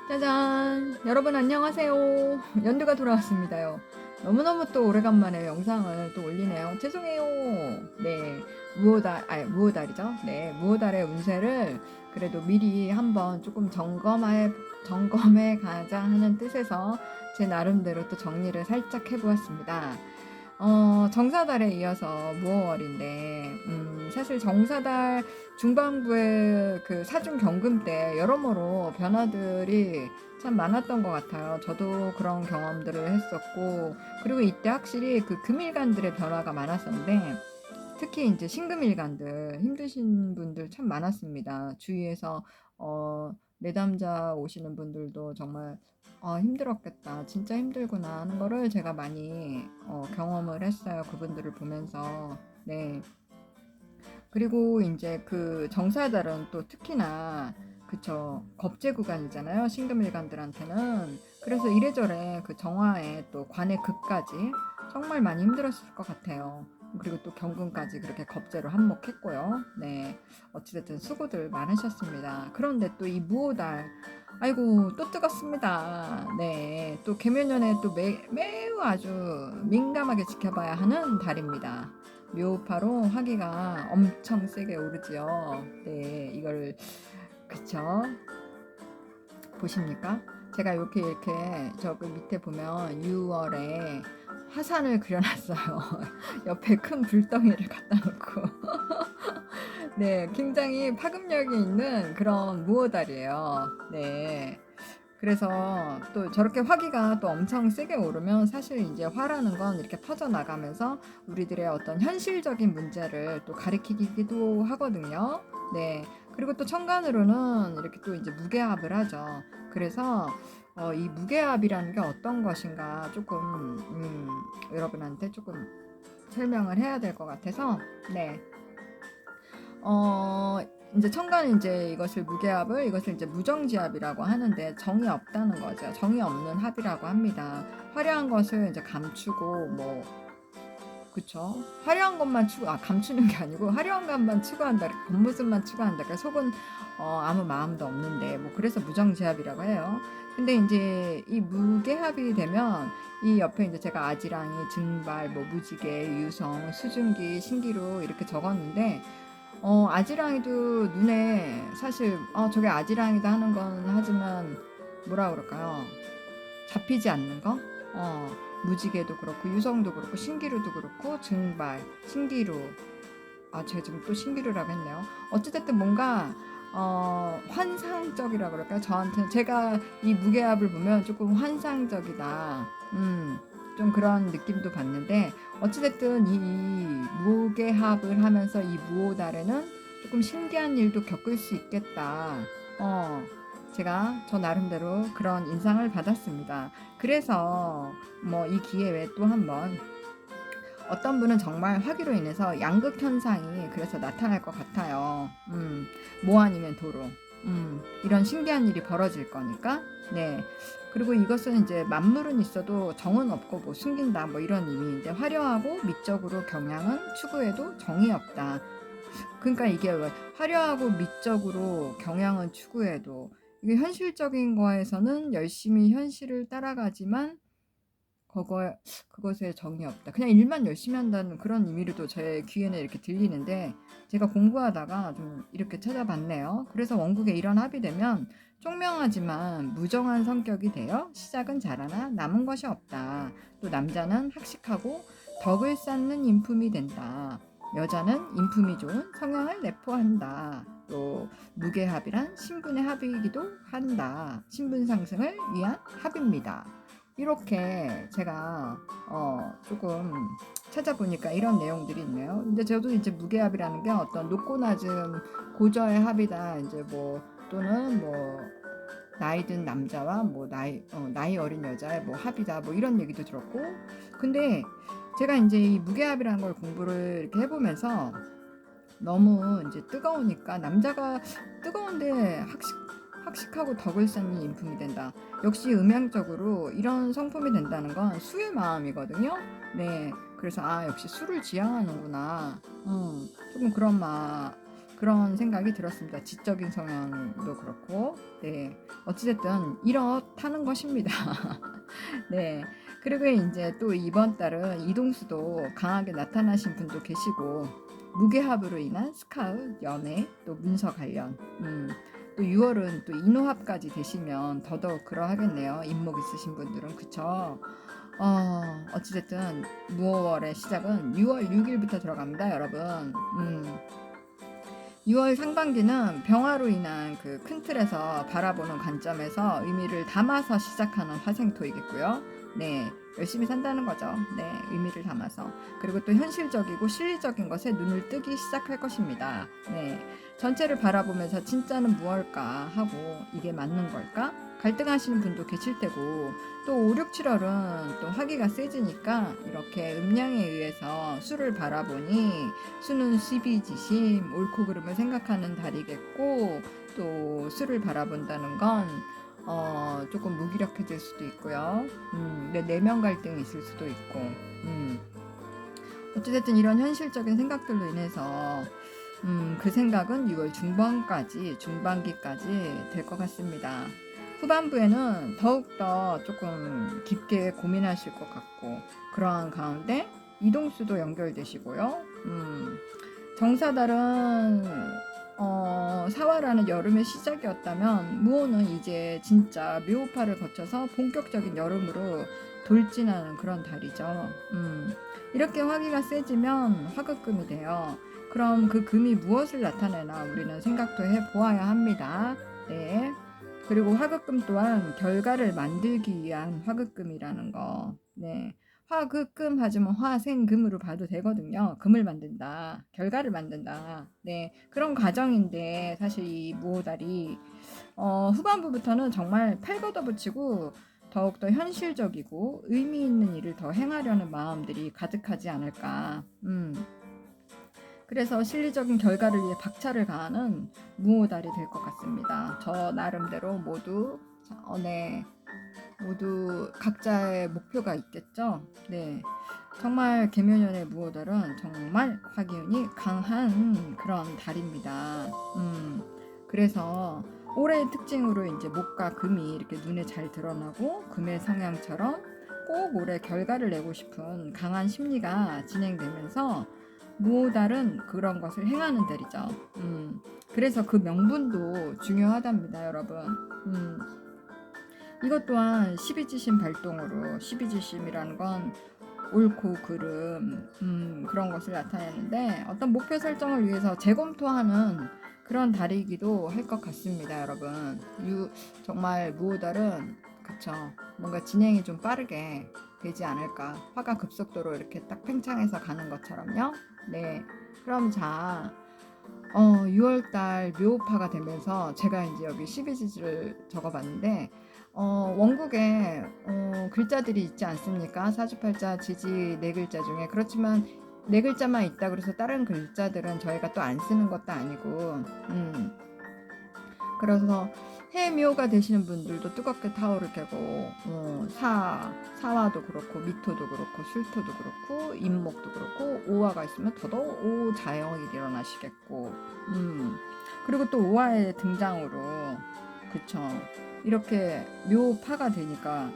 짜잔! 여러분 안녕하세요. 연두가 돌아왔습니다요. 너무너무 또 오래간만에 영상을 또 올리네요. 죄송해요. 네, 무오달이죠. 네, 무오달의 운세를 그래도 미리 한번 조금 점검해 가자 하는 뜻에서 제 나름대로 또 정리를 살짝 해보았습니다. 정사달에 이어서 무오월인데, 사실 정사달 중반부에 그 사중 경금 때 여러모로 변화들이 참 많았던 것 같아요. 저도 그런 경험들을 했었고, 그리고 이때 확실히 그 금일간들의 변화가 많았었는데, 특히 이제 신금일간들 힘드신 분들 참 많았습니다. 주위에서 내담자 오시는 분들도 정말 힘들었겠다. 진짜 힘들구나 하는 거를 제가 많이 경험을 했어요. 그분들을 보면서. 네. 그리고 이제 그 정사달은 또 특히나 그쵸 겁제 구간이잖아요. 신금일간들한테는. 그래서 이래저래 그 정화에 또 관의 극까지 정말 많이 힘들었을 것 같아요. 그리고 또 경금까지 그렇게 겁제로 한몫했고요. 네, 어찌됐든 수고들 많으셨습니다. 그런데 또 이 무오달, 아이고 또 뜨겁습니다. 네, 또 계면년에 또 매우 아주 민감하게 지켜봐야 하는 달입니다. 묘파로 화기가 엄청 세게 오르지요. 네, 이걸 그쵸? 보십니까? 제가 이렇게 저그 밑에 보면 6월에 화산을 그려놨어요. 옆에 큰 불덩이를 갖다 놓고. 네, 굉장히 파급력이 있는 그런 무오달이에요. 네. 그래서 또 저렇게 화기가 또 엄청 세게 오르면 사실 이제 화라는 건 이렇게 퍼져나가면서 우리들의 어떤 현실적인 문제를 또 가리키기도 하거든요. 네. 그리고 또 천간으로는 이렇게 또 이제 무게합을 하죠. 그래서 이 무게합이라는 게 어떤 것인가 조금 여러분한테 조금 설명을 해야 될 것 같아서 네. 어 이제 천간은 이제 이것을 이제 무정지합이라고 하는데 정이 없다는 거죠. 정이 없는 합이라고 합니다. 화려한 것을 이제 감추고 뭐 그쵸. 화려한 것만 감추는 게 아니고 화려한 것만 추구한다. 이렇게 겉모습만 추구한다. 그러니까 속은 아무 마음도 없는데 뭐 그래서 무정지합이라고 해요. 근데 이제 이 무게합이 되면 이 옆에 이제 제가 아지랑이, 증발, 뭐 무지개, 유성, 수증기, 신기루 이렇게 적었는데 아지랑이도 눈에 사실 저게 아지랑이다 하는 건 하지만 뭐라 그럴까요? 잡히지 않는 거? 무지개도 그렇고 유성도 그렇고 신기루도 그렇고 증발, 신기루. 제가 지금 또 신기루라고 했네요. 어찌됐든 뭔가 환상적이라 그럴까요? 저한테는 제가 이 무게합을 보면 조금 환상적이다. 좀 그런 느낌도 받는데 어찌됐든 이 무게합을 하면서 이 무오달에는 조금 신기한 일도 겪을 수 있겠다. 제가 저 나름대로 그런 인상을 받았습니다. 그래서 뭐 이 기회에 또 한번 어떤 분은 정말 화기로 인해서 양극 현상이 그래서 나타날 것 같아요. 뭐 아니면 도로. 이런 신기한 일이 벌어질 거니까. 네. 그리고 이것은 이제 만물은 있어도 정은 없고 뭐 숨긴다 뭐 이런 의미인데 화려하고 미적으로 경향은 추구해도 정이 없다. 그러니까 이게 왜 화려하고 미적으로 경향은 추구해도 이게 현실적인 거에서는 열심히 현실을 따라가지만 그것에 정이 없다. 그냥 일만 열심히 한다는 그런 의미로도 제 귀에는 이렇게 들리는데 제가 공부하다가 좀 이렇게 찾아봤네요. 그래서 원국에 이런 합이 되면 총명하지만 무정한 성격이 되어 시작은 잘하나 남은 것이 없다. 또 남자는 학식하고 덕을 쌓는 인품이 된다. 여자는 인품이 좋은 성향을 내포한다. 또 무게합이란 신분의 합이기도 한다. 신분 상승을 위한 합입니다. 이렇게 제가 조금 찾아보니까 이런 내용들이 있네요. 근데 저도 이제 무게합이라는 게 어떤 높고 낮은 고저의 합이다. 이제 뭐 또는 뭐 나이 든 남자와 뭐 나이 어린 여자의 뭐 합이다. 뭐 이런 얘기도 들었고. 근데 제가 이제 이 무게합이라는 걸 공부를 이렇게 해보면서 너무 이제 뜨거우니까 남자가 뜨거운데 학식하고 덕을 쌓는 인품이 된다. 역시 음양적으로 이런 성품이 된다는 건 수의 마음이거든요. 네, 그래서 역시 수를 지향하는구나. 조금 그런 그런 생각이 들었습니다. 지적인 성향도 그렇고, 네. 어찌됐든 이렇다는 것입니다. 네. 그리고 이제 또 이번 달은 이동수도 강하게 나타나신 분도 계시고, 무게합으로 인한 스카웃, 연애, 또 문서 관련, 또 6월은 또 인호합까지 되시면 더더욱 그러하겠네요. 인목 있으신 분들은. 그쵸? 어찌됐든 무월의 시작은 6월 6일부터 들어갑니다, 여러분. 6월 상반기는 병화로 인한 그 큰 틀에서 바라보는 관점에서 의미를 담아서 시작하는 화생토이겠고요. 네, 열심히 산다는 거죠. 네, 의미를 담아서. 그리고 또 현실적이고 실리적인 것에 눈을 뜨기 시작할 것입니다. 네, 전체를 바라보면서 진짜는 무엇일까 하고 이게 맞는 걸까? 갈등하시는 분도 계실 테고 또 5, 6, 7월은 또 화기가 세지니까 이렇게 음양에 의해서 수를 바라보니 수는 시비지심, 옳고 그름을 생각하는 달이겠고 또 수를 바라본다는 건 조금 무기력해질 수도 있고요. 내면 갈등이 있을 수도 있고 어찌됐든 이런 현실적인 생각들로 인해서 그 생각은 6월 중반기까지 될 것 같습니다. 후반부에는 더욱더 조금 깊게 고민하실 것 같고 그러한 가운데 이동수도 연결되시고요. 정사달은 사화라는 여름의 시작이었다면 무호는 이제 진짜 묘파를 거쳐서 본격적인 여름으로 돌진하는 그런 달이죠. 이렇게 화기가 세지면 화극금이 돼요. 그럼 그 금이 무엇을 나타내나 우리는 생각도 해보아야 합니다. 네. 그리고 화극금 또한 결과를 만들기 위한 화극금이라는 거. 네. 화극금 하지만 화생금으로 봐도 되거든요. 금을 만든다. 결과를 만든다. 네. 그런 과정인데 사실 이 무호달이 후반부부터는 정말 팔 걷어붙이고 더욱더 현실적이고 의미 있는 일을 더 행하려는 마음들이 가득하지 않을까. 그래서 실리적인 결과를 위해 박차를 가하는 무호달이 될 것 같습니다. 저 나름대로 모두 모두 각자의 목표가 있겠죠. 네, 정말 계묘년의 무호달은 정말 화기운이 강한 그런 달입니다. 그래서 올해의 특징으로 이제 목과 금이 이렇게 눈에 잘 드러나고 금의 성향처럼 꼭 올해 결과를 내고 싶은 강한 심리가 진행되면서 무호달은 그런 것을 행하는 달이죠. 그래서 그 명분도 중요하답니다, 여러분. 이것 또한 12지심 발동으로 12지심이라는 건 옳고 그름 그런 것을 나타내는데 어떤 목표 설정을 위해서 재검토하는 그런 달이기도 할 것 같습니다, 여러분. 정말 무호달은 그쵸, 뭔가 진행이 좀 빠르게 되지 않을까. 화가 급속도로 이렇게 딱 팽창해서 가는 것처럼요. 네, 그럼 자 6월달 묘파가 되면서 제가 이제 여기 12지지를 적어봤는데 원국에 글자들이 있지 않습니까? 사주팔자 지지 네 글자 중에. 그렇지만 네 글자만 있다 그래서 다른 글자들은 저희가 또 안 쓰는 것도 아니고 그래서 해묘가 되시는 분들도 뜨겁게 타오를 깨고 사화도 그렇고 미토도 그렇고 술토도 그렇고 임목도 그렇고 오화가 있으면 더더욱 오자영이 일어나시겠고 그리고 또 오화의 등장으로 그쵸, 이렇게 묘파가 되니까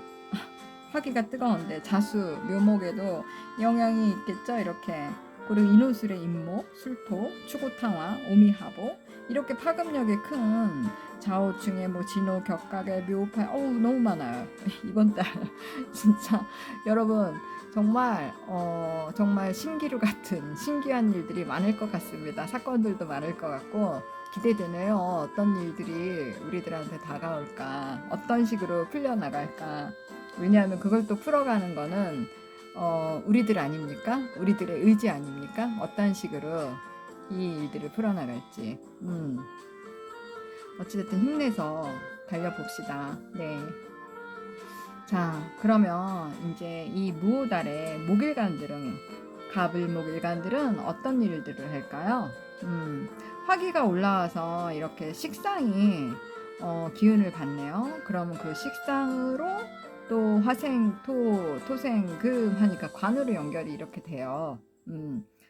화기가 뜨거운데 자수 묘목에도 영향이 있겠죠. 이렇게. 그리고 인호술의 임목, 술토, 추고탕화, 오미하보 이렇게 파급력이 큰 좌우층에 뭐 진호, 격각의 묘파 너무 많아요. 이번 달 진짜 여러분 정말 신기루 같은 신기한 일들이 많을 것 같습니다. 사건들도 많을 것 같고 기대되네요. 어떤 일들이 우리들한테 다가올까, 어떤 식으로 풀려나갈까. 왜냐하면 그걸 또 풀어가는 거는 우리들 아닙니까? 우리들의 의지 아닙니까? 어떤 식으로 이 일들을 풀어나갈지. 어찌됐든 힘내서 달려봅시다. 네. 자, 그러면 이제 이 무호달의 목일간들은, 갑을목일간들은 어떤 일들을 할까요? 화기가 올라와서 이렇게 식상이 기운을 받네요. 그러면 그 식상으로 또 화생, 토생, 금 하니까 관으로 연결이 이렇게 돼요.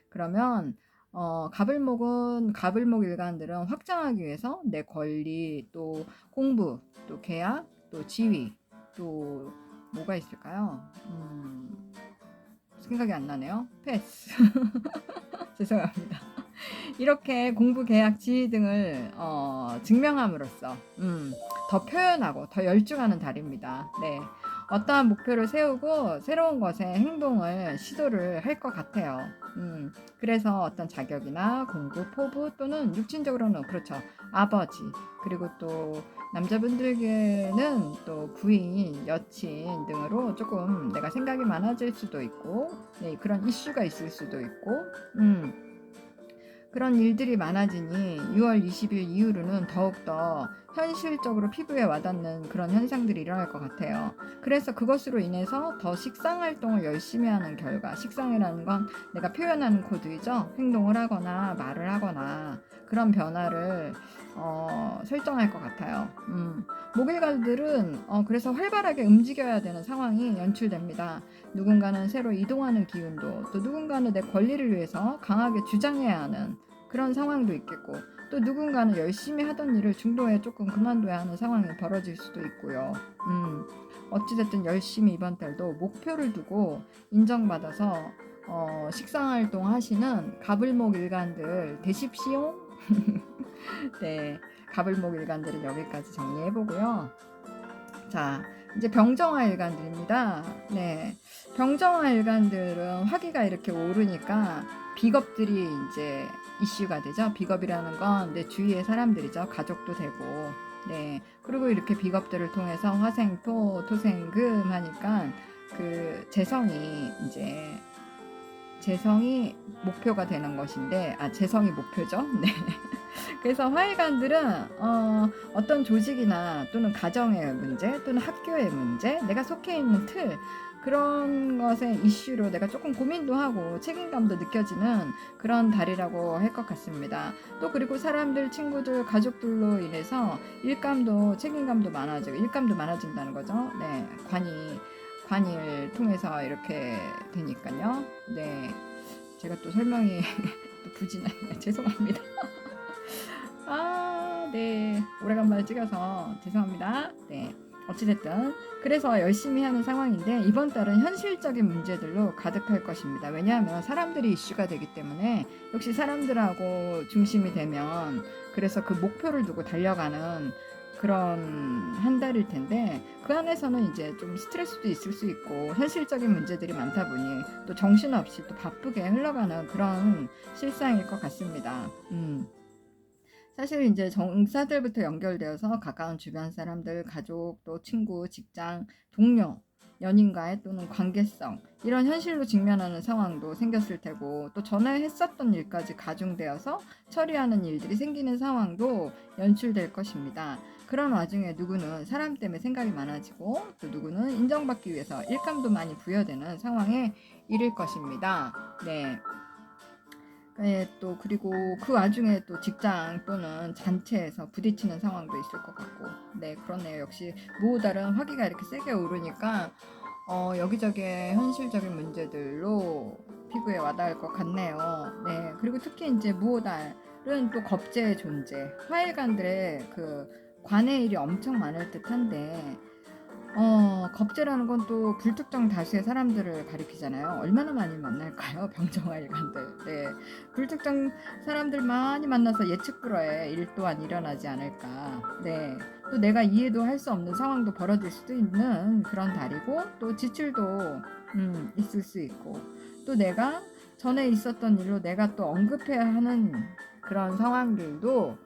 그러면 가불목 일간들은 확장하기 위해서 내 권리, 또 공부, 또 계약, 또 지위, 또 뭐가 있을까요? 생각이 안 나네요. 패스. 죄송합니다. 이렇게 공부, 계약, 지위 등을 증명함으로써 더 표현하고 더 열중하는 달입니다. 네. 어떠한 목표를 세우고 새로운 것에 행동을 시도를 할 것 같아요. 그래서 어떤 자격이나 공부, 포부 또는 육신적으로는 그렇죠. 아버지, 그리고 또 남자분들에게는 또 부인, 여친 등으로 조금 내가 생각이 많아질 수도 있고, 네, 그런 이슈가 있을 수도 있고, 그런 일들이 많아지니 6월 20일 이후로는 더욱더 현실적으로 피부에 와닿는 그런 현상들이 일어날 것 같아요. 그래서 그것으로 인해서 더 식상 활동을 열심히 하는 결과, 식상이라는 건 내가 표현하는 코드이죠. 행동을 하거나 말을 하거나 그런 변화를 설정할 것 같아요. 목일가들은 그래서 활발하게 움직여야 되는 상황이 연출됩니다. 누군가는 새로 이동하는 기운도, 또 누군가는 내 권리를 위해서 강하게 주장해야 하는 그런 상황도 있겠고, 또 누군가는 열심히 하던 일을 중도에 조금 그만둬야 하는 상황이 벌어질 수도 있고요. 어찌됐든 열심히 이번 달도 목표를 두고 인정받아서 식상활동 하시는 가불목 일간들 되십시오. 네, 가불목 일간들은 여기까지 정리해보고요. 자, 이제 병정화 일간들입니다. 네, 병정화 일간들은 화기가 이렇게 오르니까 비겁들이 이제 이슈가 되죠. 비겁이라는 건 내 주위의 사람들이죠. 가족도 되고. 네, 그리고 이렇게 비겁들을 통해서 화생토, 토생금 하니까 그 재성이 목표가 되는 것인데, 재성이 목표죠. 네. 그래서 화일관들은 어떤 조직이나 또는 가정의 문제 또는 학교의 문제, 내가 속해 있는 틀, 그런 것의 이슈로 내가 조금 고민도 하고 책임감도 느껴지는 그런 달이라고 할 것 같습니다. 또 그리고 사람들, 친구들, 가족들로 인해서 일감도 책임감도 많아지고, 일감도 많아진다는 거죠. 네, 관일 통해서 이렇게 되니까요. 네, 제가 또 설명이 또 부진하네요. 죄송합니다. 네. 오래간만에 찍어서 죄송합니다. 네. 어찌됐든 그래서 열심히 하는 상황인데 이번 달은 현실적인 문제들로 가득할 것입니다. 왜냐하면 사람들이 이슈가 되기 때문에 역시 사람들하고 중심이 되면 그래서 그 목표를 두고 달려가는 그런 한 달일 텐데 그 안에서는 이제 좀 스트레스도 있을 수 있고 현실적인 문제들이 많다 보니 또 정신없이 또 바쁘게 흘러가는 그런 실상일 것 같습니다. 사실 이제 정사들부터 연결되어서 가까운 주변 사람들, 가족, 또 친구, 직장, 동료, 연인과의 또는 관계성 이런 현실로 직면하는 상황도 생겼을 테고 또 전에 했었던 일까지 가중되어서 처리하는 일들이 생기는 상황도 연출될 것입니다. 그런 와중에 누구는 사람 때문에 생각이 많아지고 또 누구는 인정받기 위해서 일감도 많이 부여되는 상황에 이를 것입니다. 네. 네, 또 그리고 그 와중에 또 직장 또는 단체에서 부딪히는 상황도 있을 것 같고, 네, 그렇네요. 역시 무오달은 화기가 이렇게 세게 오르니까 여기저기 현실적인 문제들로 피부에 와닿을 것 같네요. 네, 그리고 특히 이제 무오달은 또 겁재의 존재, 화일관들의 그 관의 일이 엄청 많을 듯한데. 겁재라는 건 또 불특정 다수의 사람들을 가리키잖아요. 얼마나 많이 만날까요? 병정화 일관들. 네. 불특정 사람들 많이 만나서 예측 불허의 일 또한 일어나지 않을까. 네. 또 내가 이해도 할 수 없는 상황도 벌어질 수도 있는 그런 달이고, 또 지출도 있을 수 있고, 또 내가 전에 있었던 일로 내가 또 언급해야 하는 그런 상황들도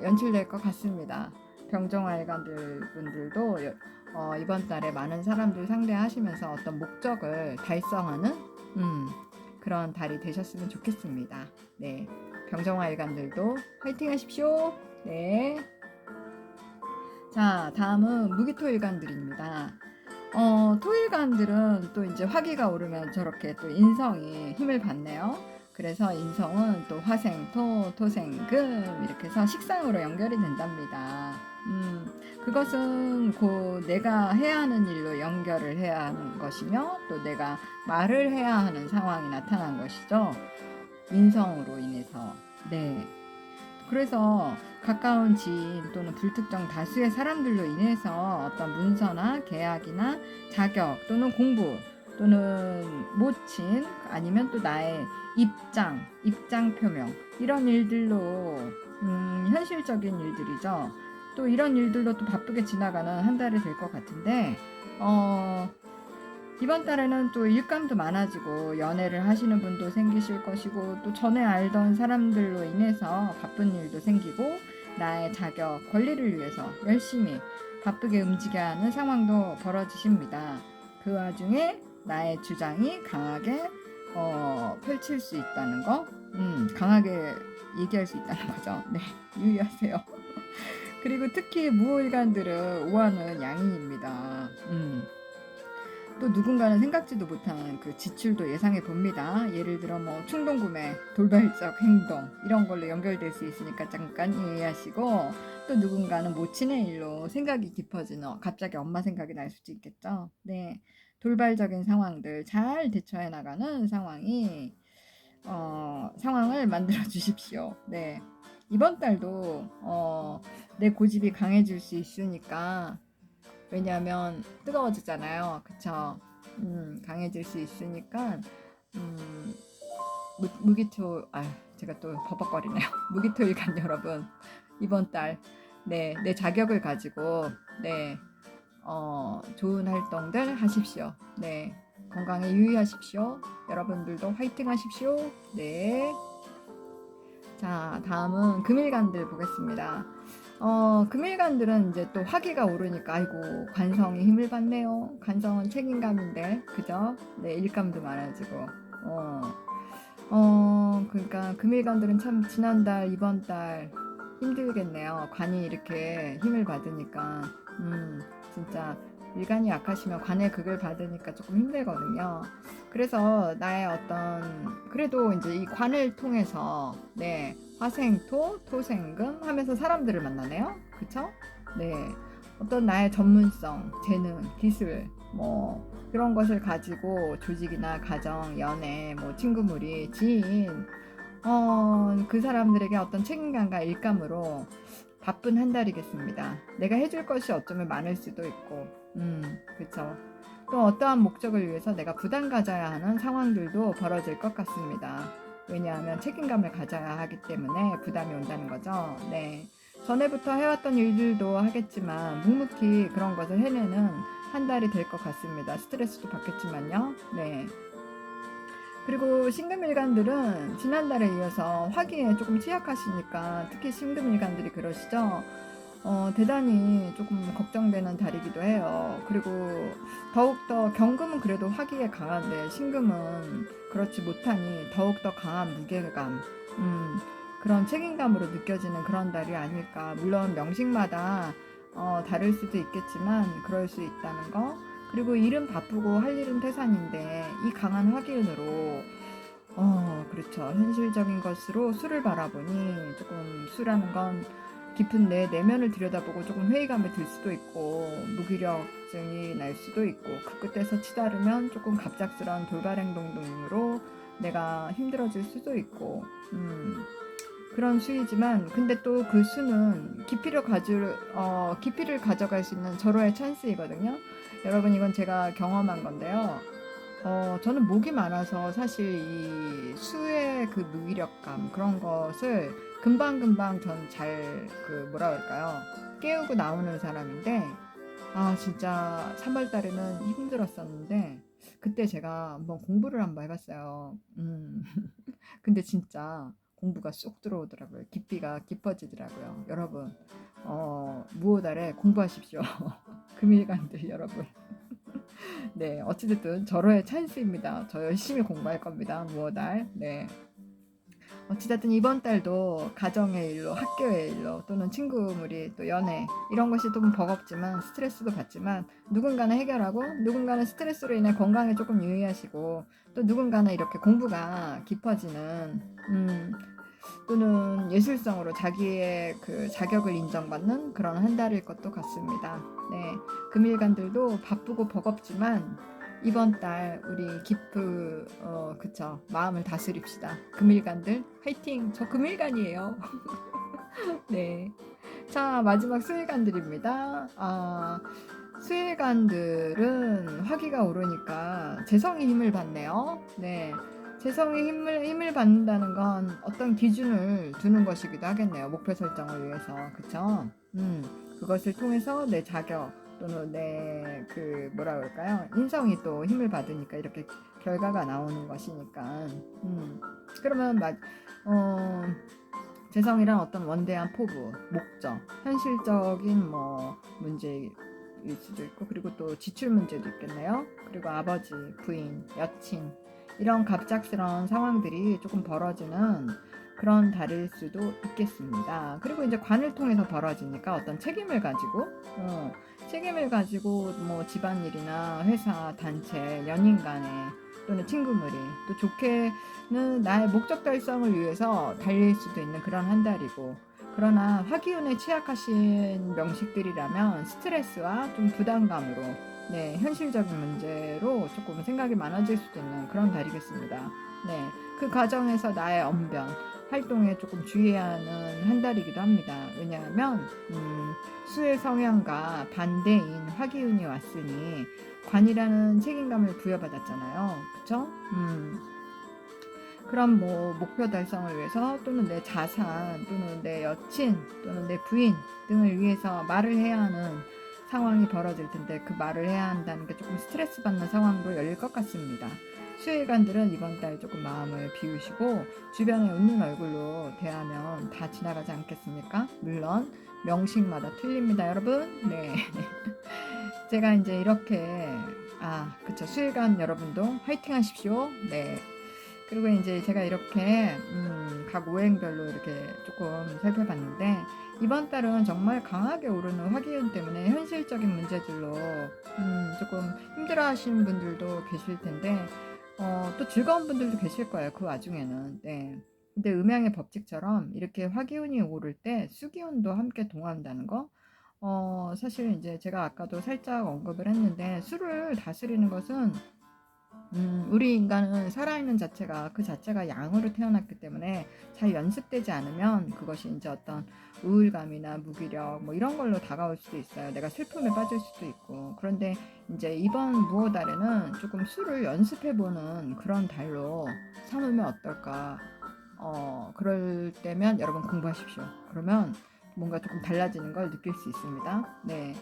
연출될 것 같습니다. 병정화 일관들 분들도 이번 달에 많은 사람들 상대하시면서 어떤 목적을 달성하는 그런 달이 되셨으면 좋겠습니다. 네, 병정화 일관들도 화이팅 하십시오. 네. 자, 다음은 무기토일관들입니다. 토일관들은 또 이제 화기가 오르면 저렇게 또 인성이 힘을 받네요. 그래서 인성은 또 화생토, 토생금 이렇게 해서 식상으로 연결이 된답니다. 그것은 곧 내가 해야 하는 일로 연결을 해야 하는 것이며 또 내가 말을 해야 하는 상황이 나타난 것이죠. 인성으로 인해서. 네. 그래서 가까운 지인 또는 불특정 다수의 사람들로 인해서 어떤 문서나 계약이나 자격 또는 공부 또는 모친 아니면 또 나의 입장 표명 이런 일들로 현실적인 일들이죠. 또 이런 일들로 또 바쁘게 지나가는 한 달이 될 것 같은데 이번 달에는 또 일감도 많아지고 연애를 하시는 분도 생기실 것이고 또 전에 알던 사람들로 인해서 바쁜 일도 생기고 나의 자격, 권리를 위해서 열심히 바쁘게 움직여야 하는 상황도 벌어지십니다. 그 와중에 나의 주장이 강하게 펼칠 수 있다는 거, 강하게 얘기할 수 있다는 거죠. 네, 유의하세요. 그리고 특히 무호일간들은 오하는 양인입니다. 또 누군가는 생각지도 못한 그 지출도 예상해 봅니다. 예를 들어 뭐 충동구매, 돌발적 행동 이런 걸로 연결될 수 있으니까 잠깐 이해하시고 또 누군가는 모친의 일로 생각이 깊어지는 갑자기 엄마 생각이 날 수도 있겠죠. 네, 돌발적인 상황들 잘 대처해 나가는 상황을 만들어 주십시오. 네, 이번 달도 내 고집이 강해질 수 있으니까 왜냐하면 뜨거워지잖아요. 그쵸? 강해질 수 있으니까 제가 또 버벅거리네요. 무기토일간 여러분 이번 달 내 자격을 가지고 좋은 활동들 하십시오. 네, 건강에 유의하십시오. 여러분들도 화이팅 하십시오. 네. 자, 다음은 금일간들 보겠습니다. 금일간들은 이제 또 화기가 오르니까 아이고 관성이 힘을 받네요. 관성은 책임감인데 그죠? 네, 일감도 많아지고 그러니까 금일간들은 참 지난달 이번 달 힘들겠네요. 관이 이렇게 힘을 받으니까 진짜 일간이 약하시면 관의 극을 받으니까 조금 힘들거든요. 그래서 나의 그래도 이제 이 관을 통해서 화생토, 토생금 하면서 사람들을 만나네요. 그쵸? 네. 어떤 나의 전문성, 재능, 기술, 뭐 그런 것을 가지고 조직이나 가정, 연애, 뭐 친구 무리, 지인, 그 사람들에게 어떤 책임감과 일감으로 바쁜 한 달이겠습니다. 내가 해줄 것이 어쩌면 많을 수도 있고, 그쵸. 또 어떠한 목적을 위해서 내가 부담 가져야 하는 상황들도 벌어질 것 같습니다. 왜냐하면 책임감을 가져야 하기 때문에 부담이 온다는 거죠. 네. 전에부터 해왔던 일들도 하겠지만 묵묵히 그런 것을 해내는 한 달이 될 것 같습니다. 스트레스도 받겠지만요. 네. 그리고 신금일간들은 지난달에 이어서 화기에 조금 취약하시니까 특히 신금일간들이 그러시죠. 대단히 조금 걱정되는 달이기도 해요. 그리고 더욱더 경금은 그래도 화기에 강한데 신금은 그렇지 못하니 더욱더 강한 무게감, 그런 책임감으로 느껴지는 그런 달이 아닐까. 물론 명식마다 다를 수도 있겠지만 그럴 수 있다는 거. 그리고 일은 바쁘고 할 일은 태산인데 이 강한 화기운으로 그렇죠. 현실적인 것으로 술을 바라보니 조금 술하는 건 깊은 내 내면을 들여다보고 조금 회의감이 들 수도 있고 무기력증이 날 수도 있고 그 끝에서 치다르면 조금 갑작스러운 돌발 행동 등으로 내가 힘들어질 수도 있고 그런 수이지만 근데 또 그 수는 깊이를 가져갈 수 있는 절호의 찬스이거든요. 여러분 이건 제가 경험한 건데요. 저는 목이 많아서 사실 이 수의 그 무기력감 그런 것을 금방금방 전 잘 뭐라 그럴까요? 깨우고 나오는 사람인데 진짜 3월 달에는 힘들었었는데 그때 제가 한번 공부를 한번 해봤어요. 근데 진짜 공부가 쏙 들어오더라고요. 깊이가 깊어지더라고요. 여러분 무호달에 공부하십시오. 금일간들 여러분. 네, 어찌됐든 절호의 찬스입니다. 저 열심히 공부할 겁니다. 무호달. 네. 어찌됐든 이번 달도 가정의 일로, 학교의 일로, 또는 친구 무리, 또 연애 이런 것이 좀 버겁지만 스트레스도 받지만 누군가는 해결하고 누군가는 스트레스로 인해 건강에 조금 유의하시고 또 누군가는 이렇게 공부가 깊어지는 또는 예술성으로 자기의 그 자격을 인정받는 그런 한 달일 것도 같습니다. 네, 금일간들도 바쁘고 버겁지만 이번 달 우리 기프 그쵸 마음을 다스립시다. 금일간들 화이팅. 저 금일간이에요. 네. 자, 마지막 수일간들입니다. 수일간들은 화기가 오르니까 재성이 힘을 받네요. 네. 재성이 힘을 받는다는 건 어떤 기준을 두는 것이기도 하겠네요. 목표 설정을 위해서. 그쵸? 그것을 통해서 내 자격 또는 내 뭐라 그럴까요? 인성이 또 힘을 받으니까 이렇게 결과가 나오는 것이니까. 그러면 재성이란 어떤 원대한 포부, 목적, 현실적인 문제일 수도 있고, 그리고 또 지출 문제도 있겠네요. 그리고 아버지, 부인, 여친 이런 갑작스러운 상황들이 조금 벌어지는 그런 달일 수도 있겠습니다. 그리고 이제 관을 통해서 벌어지니까 어떤 책임을 가지고 뭐 집안일이나 회사, 단체, 연인 간에 또는 친구무리 또 좋게는 나의 목적 달성을 위해서 달릴 수도 있는 그런 한 달이고, 그러나 화기운에 취약하신 명식들이라면 스트레스와 좀 부담감으로 현실적인 문제로 조금 생각이 많아질 수도 있는 그런 달이겠습니다. 그 과정에서 나의 언변 활동에 조금 주의해야 하는 한 달이기도 합니다. 왜냐하면 수의 성향과 반대인 화기운이 왔으니 관이라는 책임감을 부여받았잖아요. 그쵸? 그럼 목표 달성을 위해서 또는 내 자산 또는 내 여친 또는 내 부인 등을 위해서 말을 해야 하는 상황이 벌어질 텐데, 그 말을 해야 한다는 게 조금 스트레스 받는 상황으로 열릴 것 같습니다. 수일간들은 이번 달 조금 마음을 비우시고 주변에 웃는 얼굴로 대하면 다 지나가지 않겠습니까? 물론 명식마다 틀립니다, 여러분. 네. 제가 이제 이렇게 그쵸, 수일간 여러분도 화이팅 하십시오. 네. 그리고 이제 제가 이렇게 각 오행별로 이렇게 조금 살펴봤는데, 이번 달은 정말 강하게 오르는 화기운 때문에 현실적인 문제들로 조금 힘들어하시는 분들도 계실 텐데, 또 즐거운 분들도 계실 거예요, 그 와중에는. 네. 근데 음양의 법칙처럼 이렇게 화기운이 오를 때 수기운도 함께 동한다는 거. 사실 이제 제가 아까도 살짝 언급을 했는데, 술을 다스리는 것은 우리 인간은 살아있는 자체가 그 자체가 양으로 태어났기 때문에 잘 연습되지 않으면 그것이 이제 어떤 우울감이나 무기력 이런 걸로 다가올 수도 있어요. 내가 슬픔에 빠질 수도 있고. 그런데 이제 이번 무오달에는 조금 술을 연습해보는 그런 달로 삼으면 어떨까. 그럴 때면 여러분 공부하십시오. 그러면 뭔가 조금 달라지는 걸 느낄 수 있습니다. 네.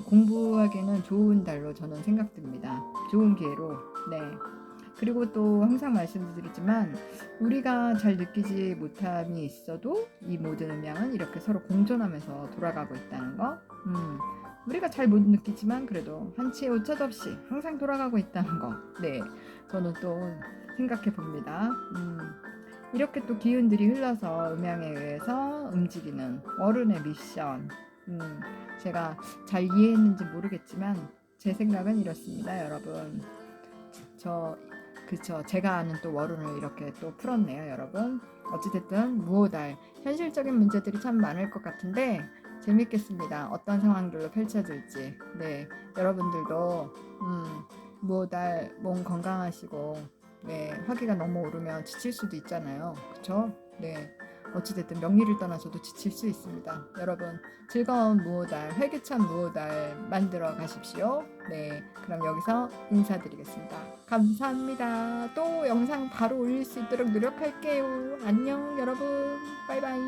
공부하기에는 좋은 달로 저는 생각됩니다. 좋은 기회로. 네. 그리고 또 항상 말씀드리지만, 우리가 잘 느끼지 못함이 있어도 이 모든 음양은 이렇게 서로 공존하면서 돌아가고 있다는 거. 우리가 잘 못 느끼지만 그래도 한치의 오차도 없이 항상 돌아가고 있다는 거. 네. 저는 또 생각해 봅니다. 이렇게 또 기운들이 흘러서 음양에 의해서 움직이는 월운의 미션. 제가 잘 이해했는지 모르겠지만 제 생각은 이렇습니다, 여러분. 그쵸. 제가 아는 또 월운을 이렇게 또 풀었네요, 여러분. 어찌됐든 무오달 현실적인 문제들이 참 많을 것 같은데 재밌겠습니다. 어떤 상황들로 펼쳐질지. 네, 여러분들도 무오달 몸 건강하시고, 네, 화기가 너무 오르면 지칠 수도 있잖아요. 그쵸? 네. 어찌됐든 명리를 떠나서도 지칠 수 있습니다. 여러분, 즐거운 무오달, 활기찬 무오달 만들어 가십시오. 네, 그럼 여기서 인사드리겠습니다. 감사합니다. 또 영상 바로 올릴 수 있도록 노력할게요. 안녕, 여러분. 바이바이.